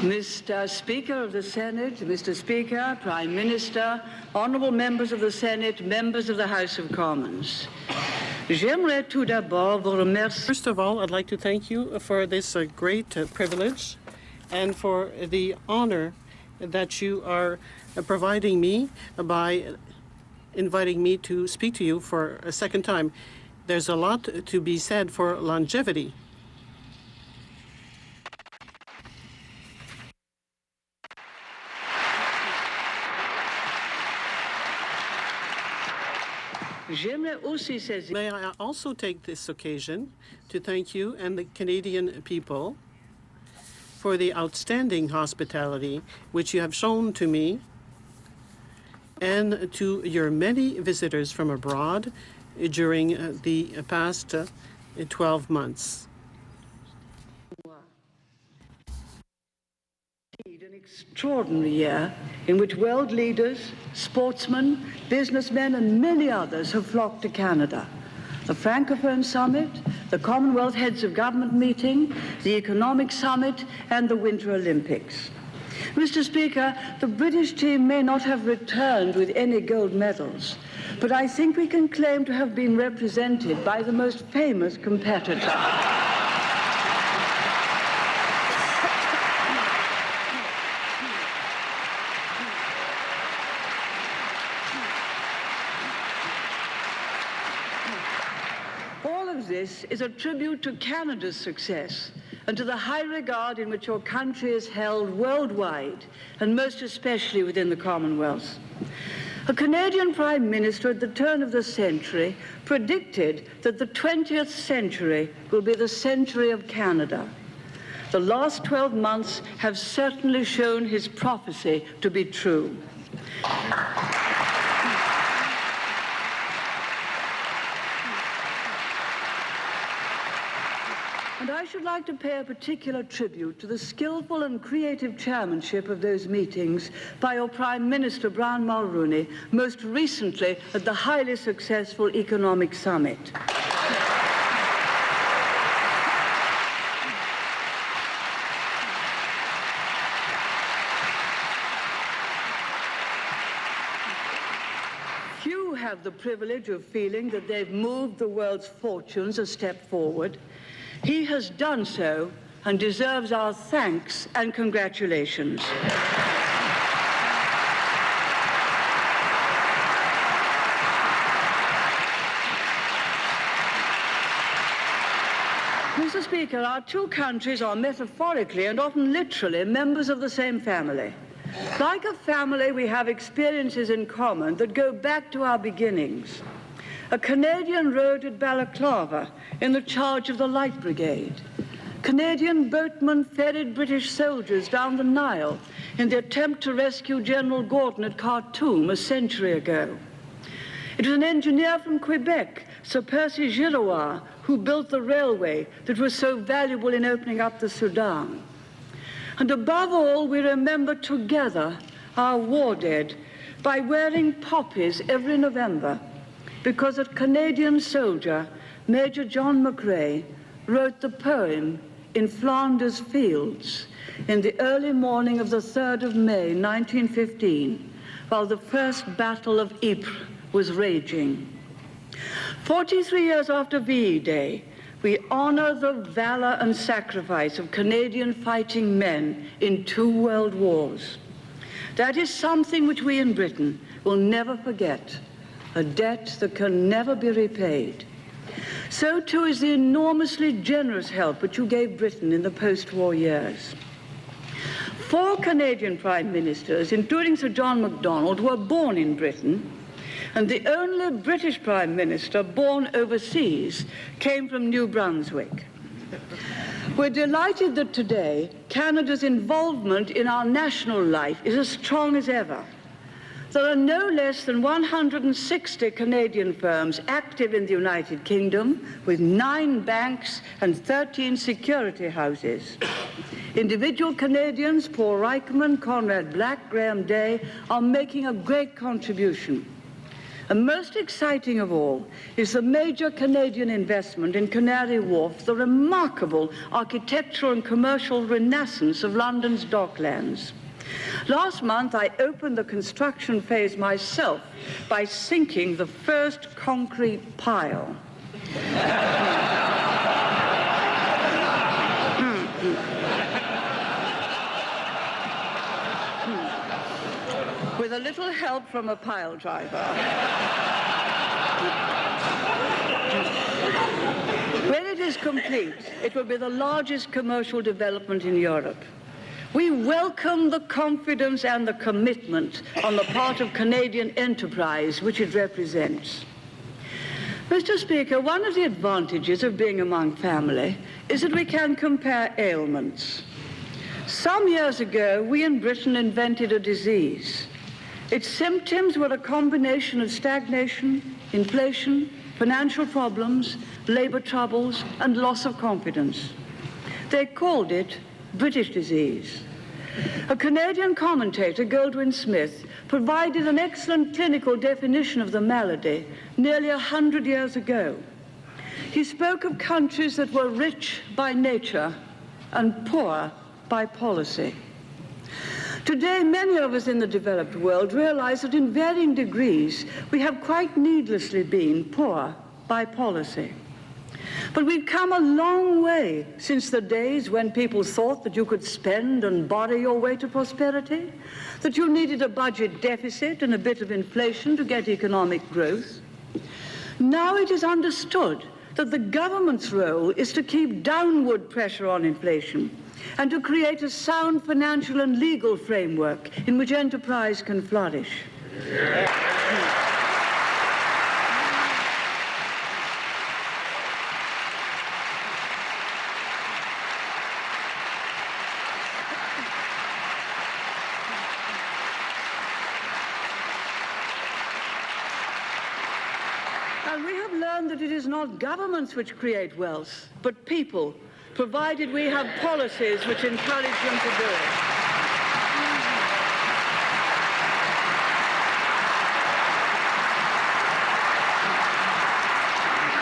Mr. Speaker of the Senate, Mr. Speaker, Prime Minister, honourable members of the Senate, members of the House of Commons. First of all, I'd like to thank you for this great privilege and for the honor that you are providing me by inviting me to speak to you for a second time. There's a lot to be said for longevity. May I also take this occasion to thank you and the Canadian people for the outstanding hospitality which you have shown to me and to your many visitors from abroad during the past 12 months. An extraordinary year in which world leaders, sportsmen, businessmen and many others have flocked to Canada. The Francophone Summit, the Commonwealth Heads of Government meeting, the Economic Summit and the Winter Olympics. Mr. Speaker, the British team may not have returned with any gold medals, but I think we can claim to have been represented by the most famous competitor. This is a tribute to Canada's success and to the high regard in which your country is held worldwide, and most especially within the Commonwealth. A Canadian Prime Minister at the turn of the century predicted that the 20th century will be the century of Canada. The last 12 months have certainly shown his prophecy to be true. And I should like to pay a particular tribute to the skillful and creative chairmanship of those meetings by your Prime Minister, Brian Mulroney, most recently at the highly successful Economic Summit. Few have the privilege of feeling that they've moved the world's fortunes a step forward. He has done so and deserves our thanks and congratulations. Mr. Speaker, our two countries are metaphorically and often literally members of the same family. Like a family, we have experiences in common that go back to our beginnings. A Canadian rode at Balaclava in the charge of the Light Brigade. Canadian boatmen ferried British soldiers down the Nile in the attempt to rescue General Gordon at Khartoum a century ago. It was an engineer from Quebec, Sir Percy Giroir, who built the railway that was so valuable in opening up the Sudan. And above all, we remember together our war dead by wearing poppies every November, because a Canadian soldier, Major John McRae, wrote the poem In Flanders Fields in the early morning of the 3rd of May, 1915, while the first Battle of Ypres was raging. 43 years after VE Day, we honor the valor and sacrifice of Canadian fighting men in 2 world wars. That is something which we in Britain will never forget. A debt that can never be repaid. So too is the enormously generous help which you gave Britain in the post-war years. 4 Canadian Prime Ministers, including Sir John Macdonald, were born in Britain, and the only British Prime Minister born overseas came from New Brunswick. We're delighted that today Canada's involvement in our national life is as strong as ever. There are no less than 160 Canadian firms active in the United Kingdom, with 9 banks and 13 security houses. Individual Canadians, Paul Reichman, Conrad Black, Graham Day, are making a great contribution. And most exciting of all is the major Canadian investment in Canary Wharf, the remarkable architectural and commercial renaissance of London's docklands. Last month, I opened the construction phase myself by sinking the first concrete pile. With a little help from a pile driver. When it is complete, it will be the largest commercial development in Europe. We welcome the confidence and the commitment on the part of Canadian enterprise which it represents. Mr. Speaker, one of the advantages of being among family is that we can compare ailments. Some years ago, we in Britain invented a disease. Its symptoms were a combination of stagnation, inflation, financial problems, labor troubles, and loss of confidence. They called it British disease. A Canadian commentator, Goldwyn Smith, provided an excellent clinical definition of the malady nearly 100 years ago. He spoke of countries that were rich by nature and poor by policy. Today, many of us in the developed world realize that in varying degrees, we have quite needlessly been poor by policy. But we've come a long way since the days when people thought that you could spend and borrow your way to prosperity, that you needed a budget deficit and a bit of inflation to get economic growth. Now it is understood that the government's role is to keep downward pressure on inflation and to create a sound financial and legal framework in which enterprise can flourish. And we have learned that it is not governments which create wealth, but people, provided we have policies which encourage them to do it.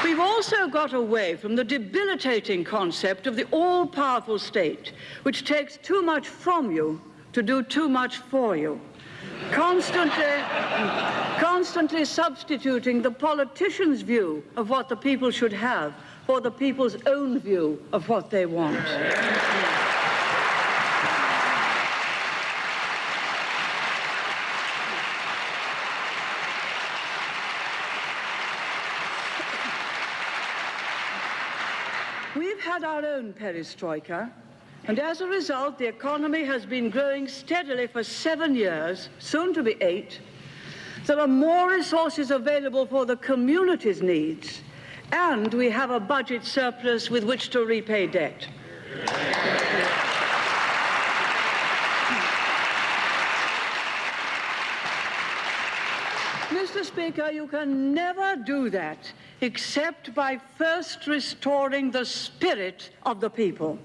We've also got away from the debilitating concept of the all-powerful state, which takes too much from you to do too much for you, constantly substituting the politician's view of what the people should have for the people's own view of what they want. We've had our own perestroika, and as a result, the economy has been growing steadily for 7 years, soon to be 8. There are more resources available for the community's needs, and we have a budget surplus with which to repay debt. Mr. Speaker, you can never do that except by first restoring the spirit of the people.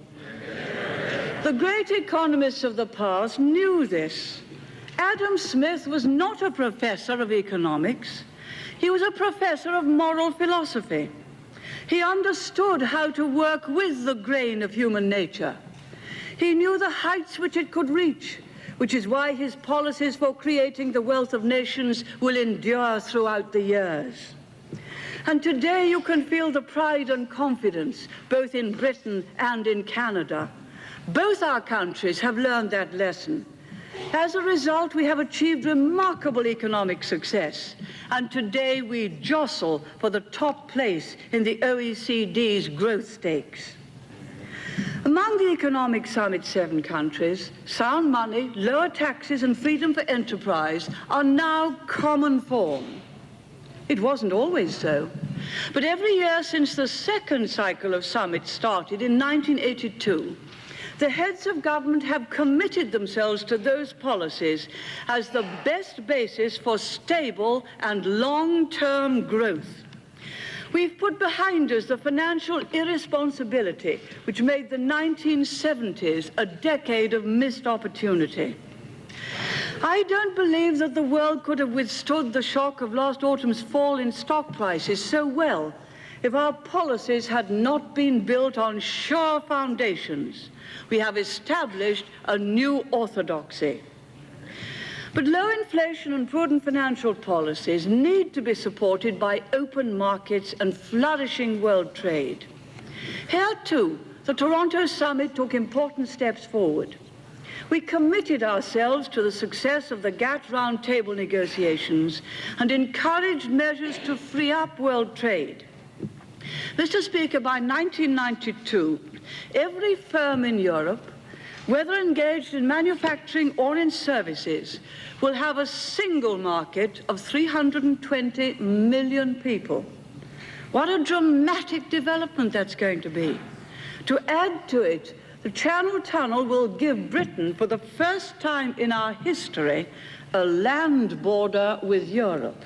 The great economists of the past knew this. Adam Smith was not a professor of economics. He was a professor of moral philosophy. He understood how to work with the grain of human nature. He knew the heights which it could reach, which is why his policies for creating the wealth of nations will endure throughout the years. And today you can feel the pride and confidence, both in Britain and in Canada. Both our countries have learned that lesson. As a result, we have achieved remarkable economic success, and today we jostle for the top place in the OECD's growth stakes. Among the Economic Summit's 7 countries, sound money, lower taxes, and freedom for enterprise are now common form. It wasn't always so. But every year since the second cycle of summits started in 1982, the heads of government have committed themselves to those policies as the best basis for stable and long-term growth. We've put behind us the financial irresponsibility which made the 1970s a decade of missed opportunity. I don't believe that the world could have withstood the shock of last autumn's fall in stock prices so well if our policies had not been built on sure foundations. We have established a new orthodoxy. But low inflation and prudent financial policies need to be supported by open markets and flourishing world trade. Here, too, the Toronto summit took important steps forward. We committed ourselves to the success of the GATT roundtable negotiations and encouraged measures to free up world trade. Mr. Speaker, by 1992, every firm in Europe, whether engaged in manufacturing or in services, will have a single market of 320 million people. What a dramatic development that's going to be. To add to it, the Channel Tunnel will give Britain, for the first time in our history, a land border with Europe.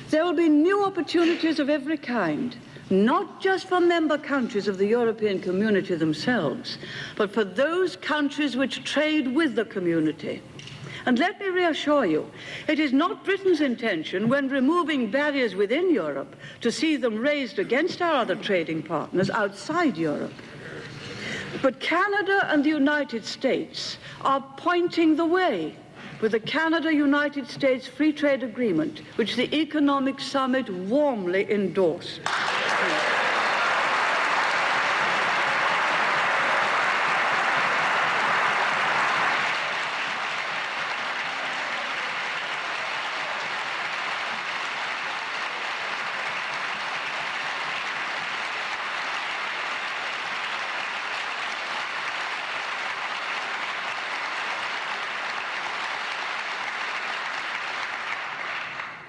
There will be new opportunities of every kind, not just for member countries of the European community themselves, but for those countries which trade with the community. And let me reassure you, it is not Britain's intention, when removing barriers within Europe, to see them raised against our other trading partners outside Europe. But Canada and the United States are pointing the way with the Canada-United States Free Trade Agreement, which the Economic Summit warmly endorsed.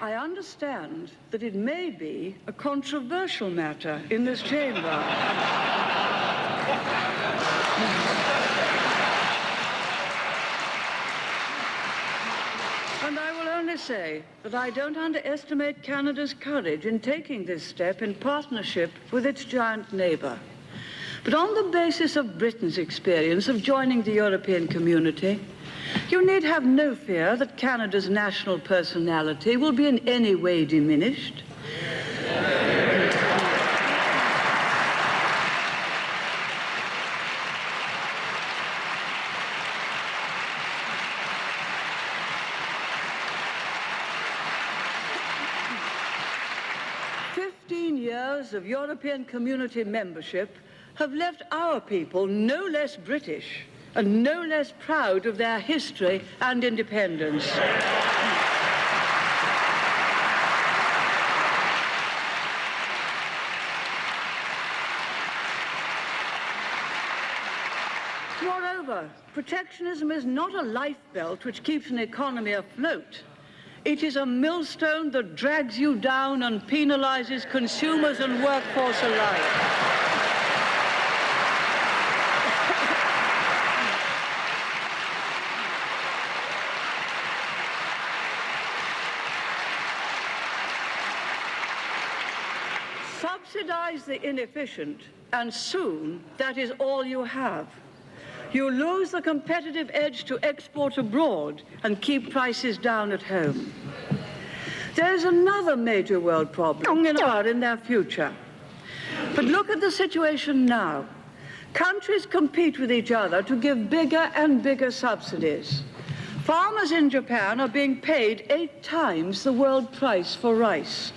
I understand that it may be a controversial matter in this chamber. And I will only say that I don't underestimate Canada's courage in taking this step in partnership with its giant neighbour. But on the basis of Britain's experience of joining the European community, you need have no fear that Canada's national personality will be in any way diminished. Years of European community membership have left our people no less British and no less proud of their history and independence. Moreover, protectionism is not a lifebelt which keeps an economy afloat. It is a millstone that drags you down and penalizes consumers and workforce alike. Subsidize the inefficient, and soon that is all you have. You lose the competitive edge to export abroad and keep prices down at home. There is another major world problem in their future. But look at the situation now. Countries compete with each other to give bigger and bigger subsidies. Farmers in Japan are being paid 8 times the world price for rice.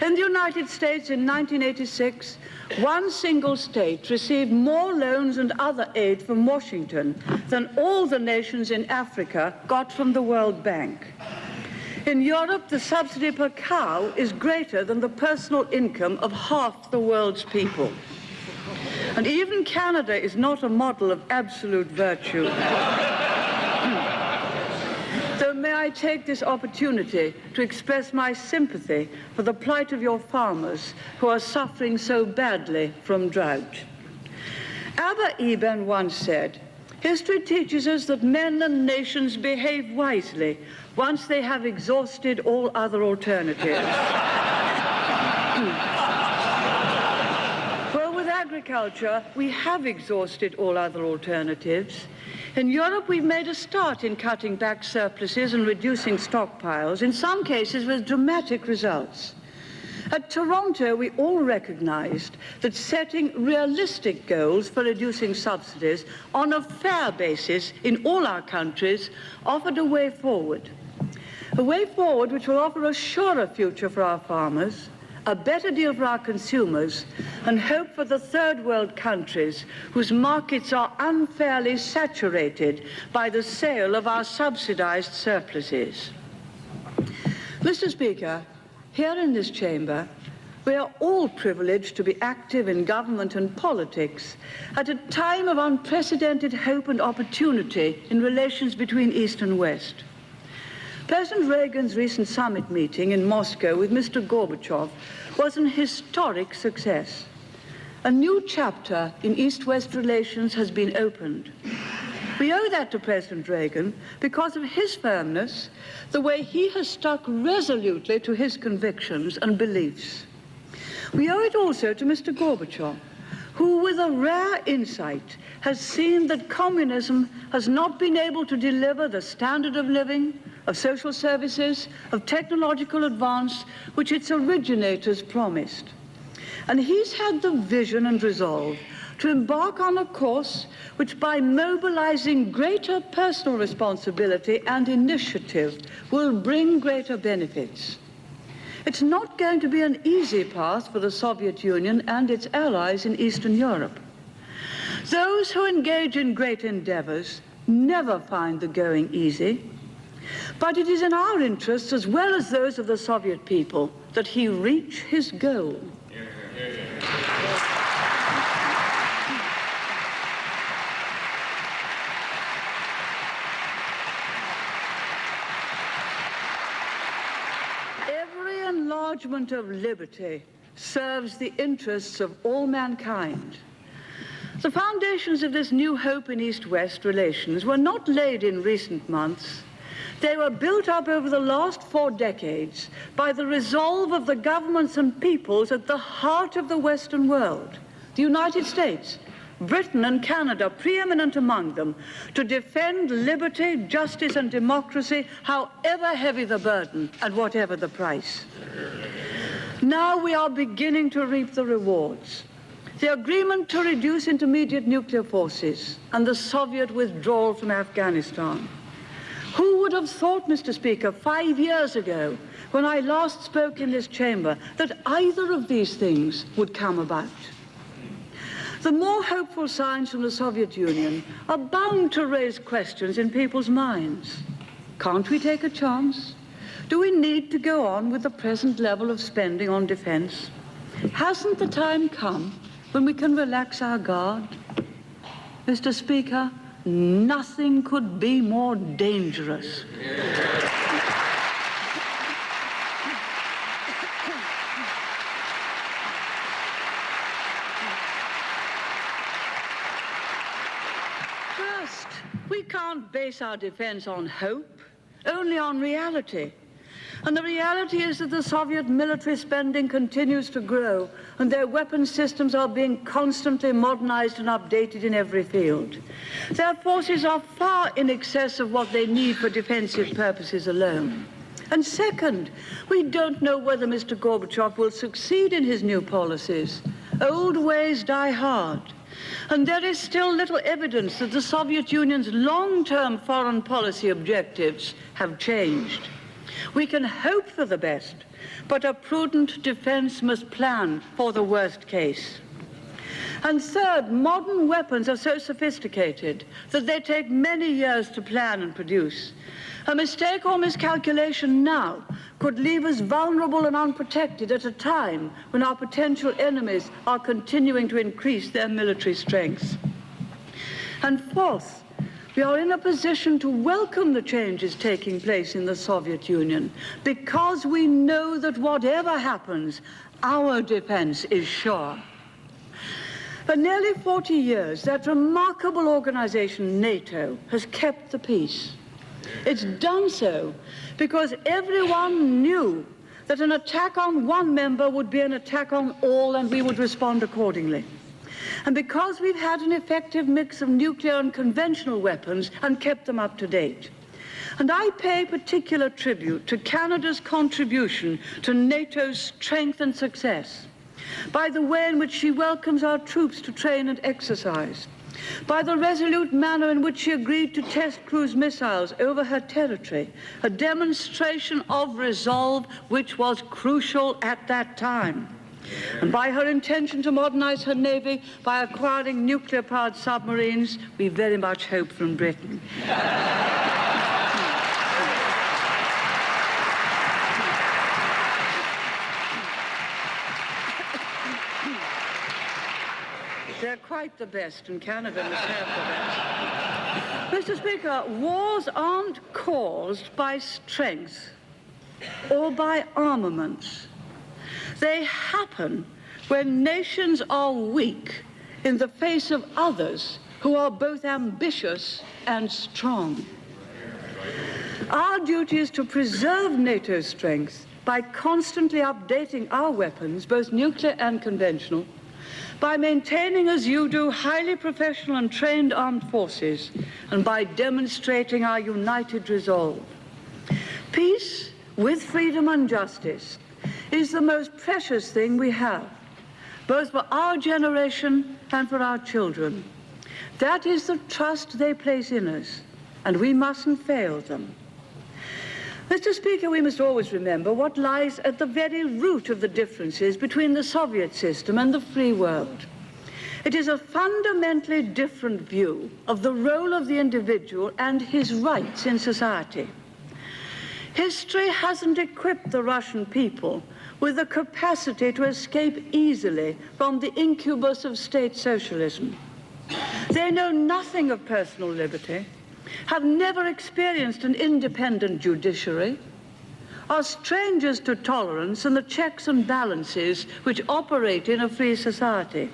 In the United States in 1986, one single state received more loans and other aid from Washington than all the nations in Africa got from the World Bank. In Europe, the subsidy per cow is greater than the personal income of half the world's people. And even Canada is not a model of absolute virtue. So may I take this opportunity to express my sympathy for the plight of your farmers who are suffering so badly from drought. Abba Eban once said, "History teaches us that men and nations behave wisely once they have exhausted all other alternatives." Well, with agriculture, agriculture, we have exhausted all other alternatives. In Europe, we've made a start in cutting back surpluses and reducing stockpiles, in some cases with dramatic results. At Toronto, we all recognized that setting realistic goals for reducing subsidies on a fair basis in all our countries offered a way forward. A way forward which will offer a surer future for our farmers, a better deal for our consumers, and hope for the third world countries whose markets are unfairly saturated by the sale of our subsidized surpluses. Mr. Speaker, here in this chamber, we are all privileged to be active in government and politics at a time of unprecedented hope and opportunity in relations between East and West. President Reagan's recent summit meeting in Moscow with Mr. Gorbachev was an historic success. A new chapter in East-West relations has been opened. We owe that to President Reagan because of his firmness, the way he has stuck resolutely to his convictions and beliefs. We owe it also to Mr. Gorbachev, who, with a rare insight, has seen that communism has not been able to deliver the standard of living, of social services, of technological advance which its originators promised. And he's had the vision and resolve to embark on a course which, by mobilizing greater personal responsibility and initiative, will bring greater benefits. It's not going to be an easy path for the Soviet Union and its allies in Eastern Europe. Those who engage in great endeavors never find the going easy. But it is in our interests, as well as those of the Soviet people, that he reach his goal. Every enlargement of liberty serves the interests of all mankind. The foundations of this new hope in East-West relations were not laid in recent months. They were built up over the last 4 decades by the resolve of the governments and peoples at the heart of the Western world, the United States, Britain and Canada preeminent among them, to defend liberty, justice and democracy, however heavy the burden and whatever the price. Now we are beginning to reap the rewards. The agreement to reduce intermediate nuclear forces and the Soviet withdrawal from Afghanistan. Who would have thought, Mr. Speaker, 5 years ago, when I last spoke in this chamber, that either of these things would come about? The more hopeful signs from the Soviet Union are bound to raise questions in people's minds. Can't we take a chance? Do we need to go on with the present level of spending on defense? Hasn't the time come when we can relax our guard? Mr. Speaker, nothing could be more dangerous. First, we can't base our defense on hope, only on reality. And the reality is that the Soviet military spending continues to grow, and their weapon systems are being constantly modernized and updated in every field. Their forces are far in excess of what they need for defensive purposes alone. And second, we don't know whether Mr. Gorbachev will succeed in his new policies. Old ways die hard. And there is still little evidence that the Soviet Union's long-term foreign policy objectives have changed. We can hope for the best, but a prudent defense must plan for the worst case. And third, modern weapons are so sophisticated that they take many years to plan and produce. A mistake or miscalculation now could leave us vulnerable and unprotected at a time when our potential enemies are continuing to increase their military strength. And fourth, we are in a position to welcome the changes taking place in the Soviet Union because we know that whatever happens, our defense is sure. For nearly 40 years, that remarkable organization, NATO, has kept the peace. It's done so because everyone knew that an attack on one member would be an attack on all, and we would respond accordingly. and because we've had an effective mix of nuclear and conventional weapons and kept them up to date. And I pay particular tribute to Canada's contribution to NATO's strength and success, by the way in which she welcomes our troops to train and exercise, by the resolute manner in which she agreed to test cruise missiles over her territory, a demonstration of resolve which was crucial at that time, and by her intention to modernize her navy by acquiring nuclear-powered submarines we very much hope from Britain. They're quite the best, and Canada must have the best. Mr. Speaker, wars aren't caused by strength or by armaments. They happen when nations are weak in the face of others who are both ambitious and strong. Our duty is to preserve NATO's strength by constantly updating our weapons, both nuclear and conventional, by maintaining, as you do, highly professional and trained armed forces, and by demonstrating our united resolve. Peace with freedom and justice is the most precious thing we have, both for our generation and for our children. That is the trust they place in us, and we mustn't fail them. Mr. Speaker, we must always remember what lies at the very root of the differences between the Soviet system and the free world. It is a fundamentally different view of the role of the individual and his rights in society. History hasn't equipped the Russian people with the capacity to escape easily from the incubus of state socialism. They know nothing of personal liberty, have never experienced an independent judiciary, are strangers to tolerance and the checks and balances which operate in a free society.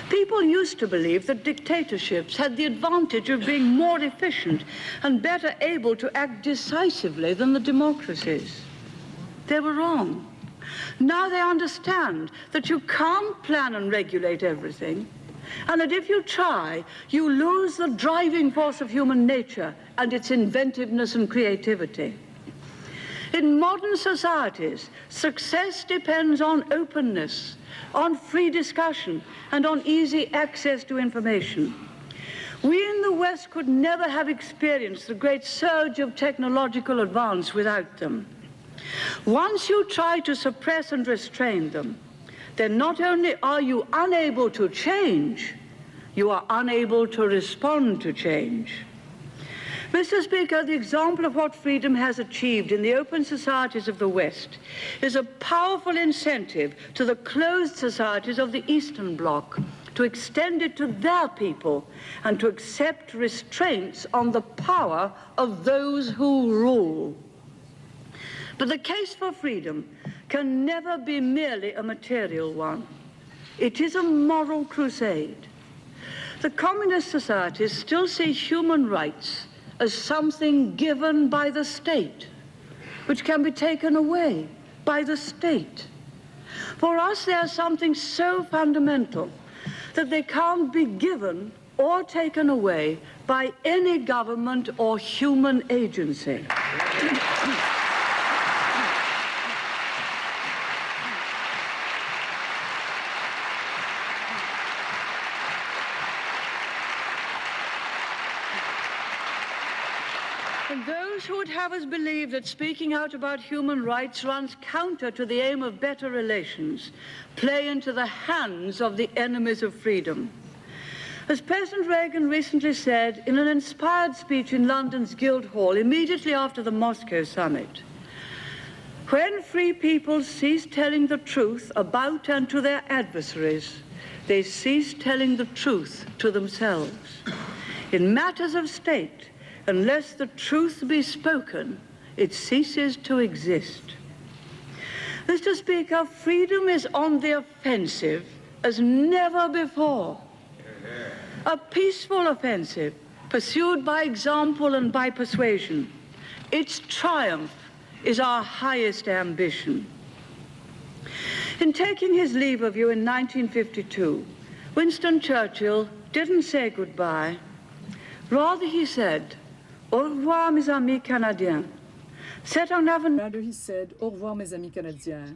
People used to believe that dictatorships had the advantage of being more efficient and better able to act decisively than the democracies. They were wrong. Now they understand that you can't plan and regulate everything, and that if you try, you lose the driving force of human nature and its inventiveness and creativity. In modern societies, success depends on openness, on free discussion, and on easy access to information. We in the West could never have experienced the great surge of technological advance without them. Once you try to suppress and restrain them, then not only are you unable to change, you are unable to respond to change. Mr. Speaker, the example of what freedom has achieved in the open societies of the West is a powerful incentive to the closed societies of the Eastern Bloc to extend it to their people and to accept restraints on the power of those who rule. But the case for freedom can never be merely a material one. It is a moral crusade. The communist societies still see human rights as something given by the state, which can be taken away by the state. For us, they are something so fundamental that they can't be given or taken away by any government or human agency. And those who would have us believe that speaking out about human rights runs counter to the aim of better relations play into the hands of the enemies of freedom. As President Reagan recently said in an inspired speech in London's Guildhall immediately after the Moscow summit, when free people cease telling the truth about and to their adversaries, they cease telling the truth to themselves. In matters of state, unless the truth be spoken, it ceases to exist. Mr. Speaker, freedom is on the offensive as never before. A peaceful offensive, pursued by example and by persuasion. Its triumph is our highest ambition. In taking his leave of you in 1952, Winston Churchill didn't say goodbye. Rather, he said, au revoir, mes amis canadiens. Rather, he said, au revoir, mes amis canadiens.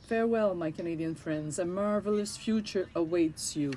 Farewell, my Canadian friends. A marvelous future awaits you.